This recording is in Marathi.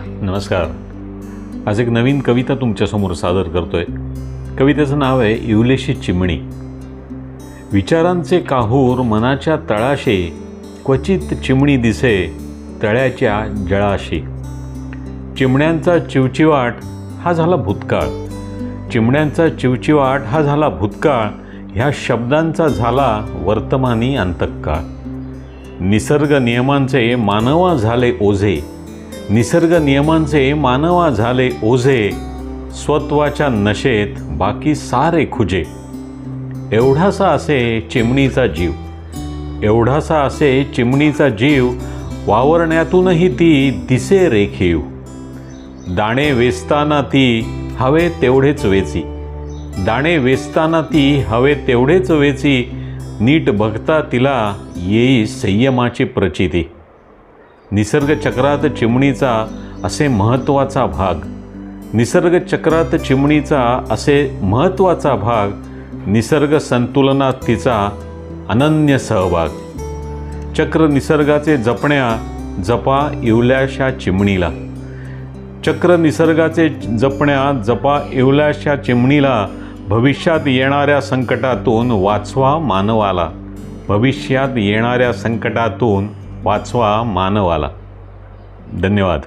नमस्कार. आज एक नवीन कविता तुमच्यासमोर सादर करतोय. कवितेचं नाव आहे इवलेशी चिमणी. विचारांचे काहूर मनाच्या तळाशी, क्वचित चिमणी दिसे तळ्याच्या जळाशी. चिमण्यांचा चिवचिवाट हा झाला भूतकाळ. चिमण्यांचा चिवचिवाट हा झाला भूतकाळ. ह्या शब्दांचा झाला वर्तमानी अंतकाळ. निसर्ग नियमांचे मानवा झाले ओझे. निसर्ग नियमांचे मानवा झाले ओझे. स्वत्वाच्या नशेत बाकी सारे खुजे. एवढासा असे चिमणीचा जीव. एवढासा असे चिमणीचा जीव. वावरण्यातूनही ती दिसे रेखीव. दाणे वेचताना ती हवे तेवढेच वेची. दाणे वेचताना ती हवे तेवढेच वेची. नीट बघता तिला येई संयमाची प्रचिती. निसर्ग चक्रात चिमणीचा असे महत्त्वाचा भाग. निसर्ग चक्रात चिमणीचा असे महत्त्वाचा भाग. निसर्ग संतुलनात तिचा अनन्य सहभाग. चक्र निसर्गाचे जपण्या जपा इवल्याशा चिमणीला. चक्र निसर्गाचे जपण्या जपा इवल्याशा चिमणीला. भविष्यात येणाऱ्या संकटातून वाचवा मानवाला. भविष्यात येणाऱ्या संकटातून वाचवा मानवाला. धन्यवाद.